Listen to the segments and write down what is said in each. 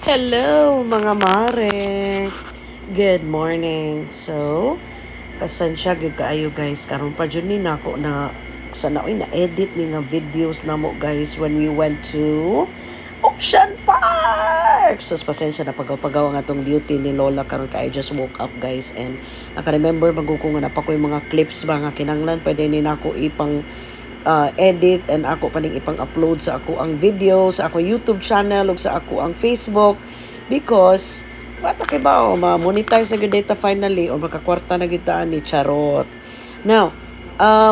Hello mga mare. Good morning. So, pasensya gyud kaayo guys karon pa jud ni nako na sana na edit ni nga videos namo guys when we went to Ocean Park. So, pasensya na pagaw-pagaw nga tong duty ni Lola karon kay I just woke up guys and naka-remember maguko nga pa ko yung mga clips ba nga kinanglan pwede ni nako ipang edit and ako paning ipang-upload sa ako ang video sa ako YouTube channel ug sa ako ang Facebook because bata kay ba ma-monetize na gyud data finally o makakwarta na gyud ni charot. Now,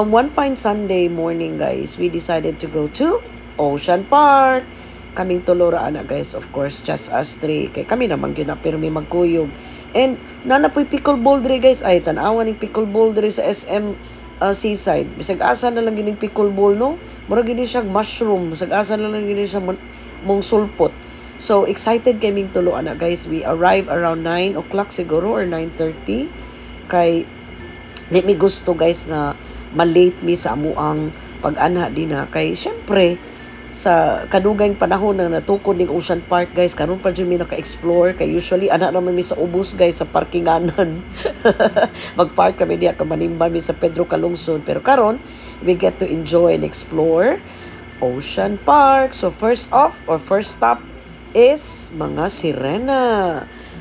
one fine Sunday morning guys, we decided to go to Ocean Park. Kaming tulo ra ana guys, of course, just us three. Kay kami naman gyud na pirmi magkuyog. And nanapoy pickleball dre guys, ay tan-awan ning pickleball dre sa SM seaside. Bisag asa na lang gining pickleball no. Mura gini siya mushroom, bisag asa na lang gini siya mong sulpot. So excited kaming tulo ana guys. We arrive around 9 o'clock siguro or 9:30 kay di mi gusto guys nga malate mi sa amuang pag-anha dinha kay syempre sa kadugayng panahon na natukod ning Ocean Park guys karon pa jud mi naka-explore kay usually ana naman mi sa ubos guys sa parkinganan. Mag-park kami diha ka manimba mi sa Pedro Calungsod pero karon we get to enjoy and explore Ocean Park. So first stop is mga sirena.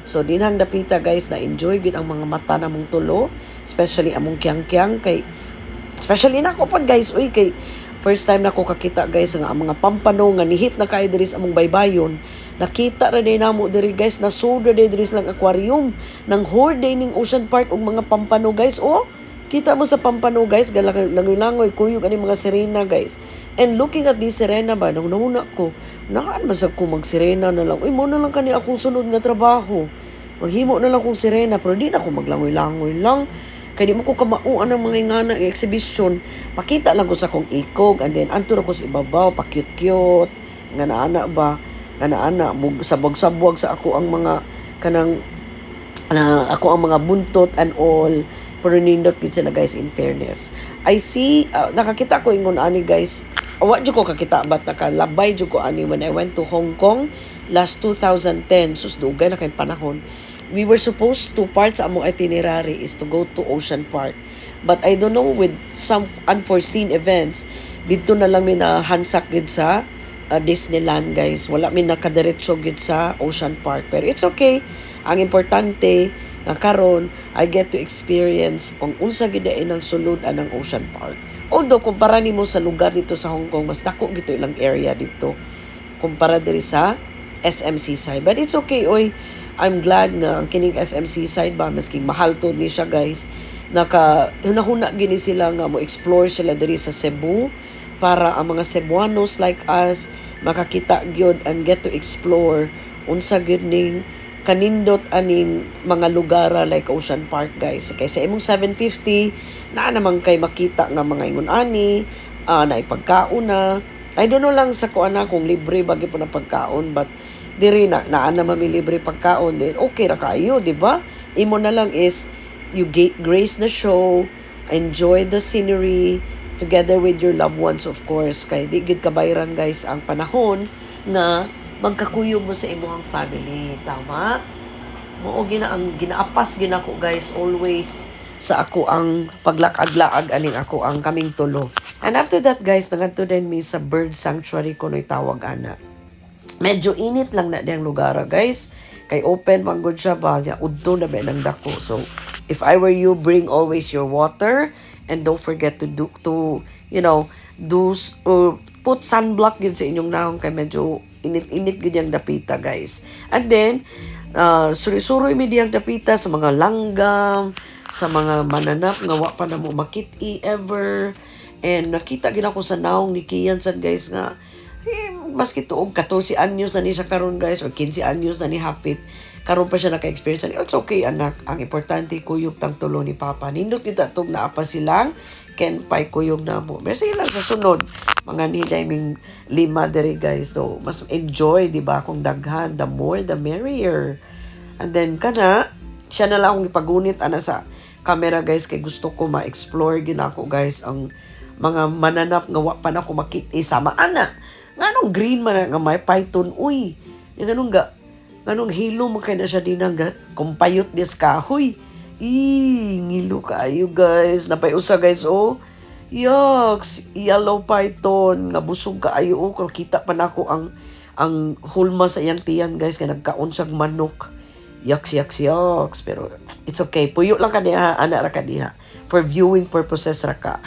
So dinhang dapita guys na enjoy gid ang mga mata namong tulo, especially among kyang-kyang kay especially nako pod guys uy kay first time nako kakita guys nga ang mga pampano nga nihit na kay diri sa among baybayon. Nakita ra day namo diri guys na soda day diri lang aquarium nang horde ning Ocean Park og mga pampano guys. Oh, kita mo sa pampano guys langoy-langoy kuyog ani mga sirena guys. And looking at this sirena ba nung nauna ko nakaan man sa ko mag sirena na lang. Uy mo na lang kani akong sunod nga trabaho. Maghimo na lang kong sirena pero di na ako maglangoy-langoy lang. Kaya di mo ko kamauan ng mga ingana exhibition. Pakita lang ko sa kong ikog and then anto ko sa ibabaw, pa-cute-cute. Nga na-ana ba? Nga na-ana. Sabog-sabog sa ako ang mga kanang ako ang mga buntot and all. Pero nindot gid sila guys in fairness. I see, nakakita ko ingon ani guys. Wa jud ko kakita but nakalabay jud ko ani when I went to Hong Kong last 2010. Sus dugay na kay panahon. We were supposed to part sa among itinerary is to go to Ocean Park. But I don't know with some unforeseen events, dito na lang mi na hansak gid sa Disneyland guys. Wala mi nakadiretso gid sa Ocean Park. Pero it's okay. Ang importante nga karon I get to experience kung unsa gid ang sulod anang Ocean Park. Although kumpara nimo sa lugar dito sa Hong Kong, mas dako gito ilang area dito kumpara diri sa SM Seaside. But it's okay oy. I'm glad nga ang kining SM Seaside ba maski mahal to ni siya guys. Hunahuna gini sila nga mo explore sila diri sa Cebu para ang mga Cebuanos like us makakita gyud and get to explore unsa gyud ning kanindot aning mga lugar like Ocean Park guys. Kay sa imong 750 na naman kay makita nga mga ingon ani na ipagkaon na. I don't know lang sa kuana kung libre bagi po na pagkaon but diri na naman may libre pagkaon din okay ra kayo di ba? Imo na lang is you grace the show, enjoy the scenery together with your loved ones of course kay di gid kabayran guys ang panahon na magkakuyog mo sa imong family tama mo ang ginaapas ginako guys always sa ako ang paglakad-laag aning ako ang kaming tulo. And after that guys nagadto din mi sa bird sanctuary kunoy tawag ana. Medyo init lang na diyang lugar guys kay open man gud siya ba udto na ba nang dako. So if I were you, bring always your water and don't forget to put sunblock gid sa inyong naong kay medyo init-init gid yang dapita guys. And then suri-suri mi diyang dapita sa mga langgam, sa mga mananap nga wa pa na mo makit-i ever. And nakita gid ako sa naong ni Kian sad guys nga maski tuog 14 anyos na ni siya karon guys or 15 anyos na ni hapit karon pa siya naka-experience ni it's okay anak ang importante kuyog tang tulo ni papa nindot kita tug naa pa silang ken pay kuyog na mo merci lang sa sunod mga niday ming 5 diri guys so mas enjoy di ba kung daghan the more the merrier and then kana siya na lang akong ipagunit ana sa camera guys kay gusto ko ma-explore ginako guys ang mga mananap nga wa pa na ko makita sama ana nga nung green man nga may python uy yung ganun ga Ganong hilo mo kay na siya din ang kumpayot dis kahoy. Ngilo kayo guys. Napayusa guys oh. Yucks, yellow python nga busog kaayo oh. Kung kita pa nako ang hulma sa iyang tiyan guys kay nagkaon siyang manok. Yucks. Pero it's okay. Puyo lang ka diha, ana ra ka diha. For viewing purposes ra ka.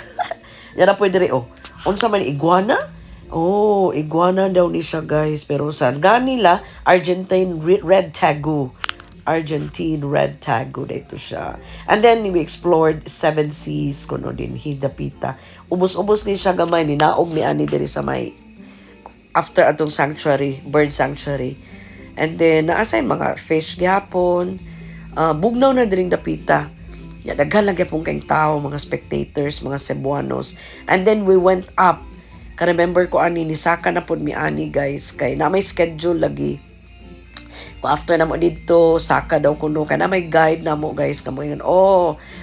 Yan na pwede rin oh. Unsa man iguana? Oh, iguana daw ni siya guys. Pero saan? Ganila, Argentine red tagu. Argentine red tagu dito siya. And then we explored Seven Seas kuno din hidapita. Ubos-ubos ni siya gamay ni naog ni ani diri sa may after atong sanctuary, bird sanctuary. And then naasay mga fish gyapon. Bugnaw na diring dapita. Ya daghan lang gyapon kay tao, mga spectators, mga Cebuanos. And then we went up. Ka-remember ko ani ni Saka na pod mi ani guys kay na may schedule lagi. Ko after na mo dito Saka daw kuno kay na may guide na mo guys kamo ingon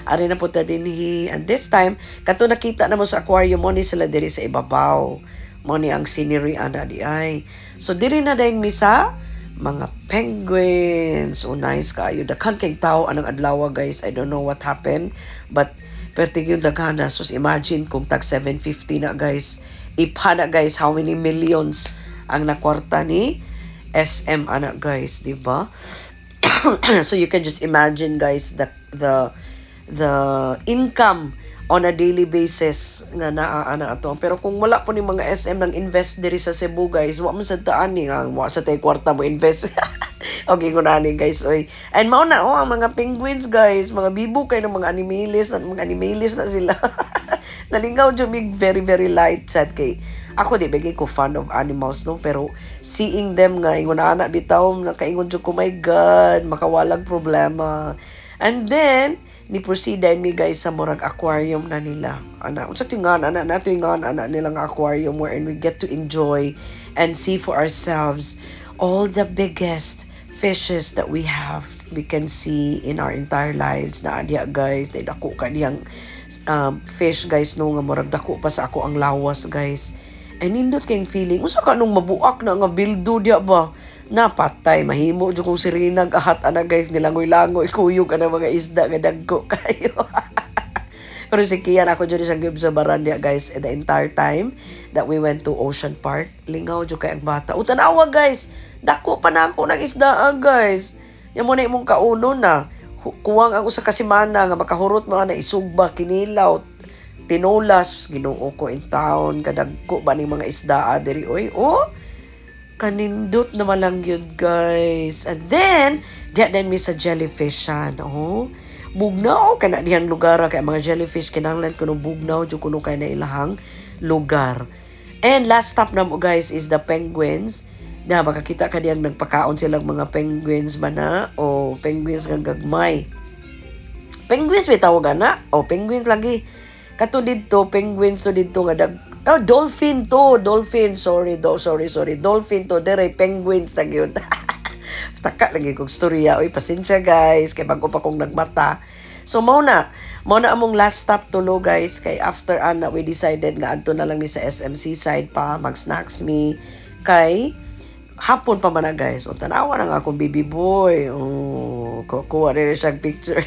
ari na pod ta dinhi. And this time kato nakita na mo sa aquarium mo ni sila diri sa ibabaw. Mo ni ang scenery ana di ay. So diri na dayon mi sa mga penguins. Oh nice kaayo daghan kay tao anang adlaw guys. I don't know what happened but pertig yung daghan na. So imagine kung tag 750 na guys. Ipha na guys how many millions ang nakwarta ni SM anak guys, di ba? So you can just imagine guys the income on a daily basis nga naa ato. Pero kung wala po ni mga SM nang invest diri sa Cebu guys, wa man sad taan ni nga wa sa tay kwarta mo invest. Okay ko na ni guys oy. And mao na ang mga penguins guys, mga bibo kay ng mga animalis na sila. Nalingaw jud mig very light sad kay ako di bagay ko fan of animals no pero seeing them nga ingon ana bitaw nakaingon jud ko my god makawalag problema. And then ni proceed mi guys sa murag aquarium na nila. Ana unsa tingan ana nilang aquarium wherein we get to enjoy and see for ourselves all the biggest fishes that we can see in our entire lives na adya guys. Day dako kaniyang fish guys no nga murag dako pa sa ako ang lawas guys. And nindot kayong feeling usa ka nung mabuak na nga bildo diya ba napatay mahimo jud kung sirinag ahat ana guys nilangoy-langoy kuyog ana mga isda nga dagko kayo. Pero si Kian ako jud siyang gib sa Barandia guys the entire time that we went to Ocean Park. Lingaw jud kay ang bata. Tanawa guys, dako pa na ako ng isda guys. Yan mo na imong kauno na. Kuwang ako sa kasimana nga makahurot mga na isugba, kinilaw, tinolas, Ginoo ko in town, kadagko ba ning mga isda diri oy. Kanindot na malang yun guys. And then mi sa jellyfish siya. Bugnaw kana dihang lugar kay mga jellyfish kinahanglan kuno bugnaw jud kuno kay na ilahang lugar. And last stop na mo guys is the penguins. Na makakita ka diyang nagpakaon silang mga penguins man na o penguins nga gagmay. Penguins may tawag na o penguins lagi. Kato dito penguins to dito nga dolphin to, sorry. Dolphin to dere penguins na gyud. Taka lagi kog storya. Oy pasensya guys kay bago pa kong nagmata. So mao na among last stop tulo guys kay after ana we decided nga adto na lang ni sa SMC side pa mag snacks me kay hapon pa man na guys. Tanawa na nga akong baby boy. Kukuha rin siyang picture.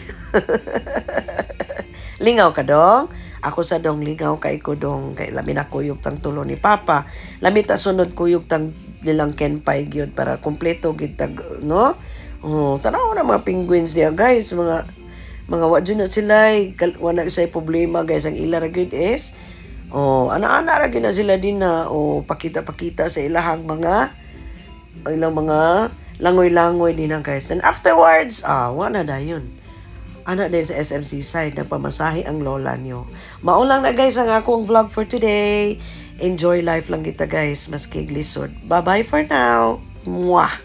Lingaw ka dong? Ako sa dong lingaw kay ko dong. Kay lamin na kuyog tang tulo ni Papa. Lamit ta sunod kuyog tang nilang kenpay gyud para kompleto gid tag no? Tanawa na mga penguins diya guys. Mga wadyo na sila. Wala isa'y problema guys. Ang ila ra gyud is ana-ana ra gyud na sila din na pakita-pakita sa ilahang mga ilang mga langoy-langoy din guys. And afterwards, wala na yun. Ana din sa SMC side, nagpamasahe ang lola nyo. Maulang na guys ang akong vlog for today. Enjoy life lang kita guys, maski glisod. Bye-bye for now. Mwah!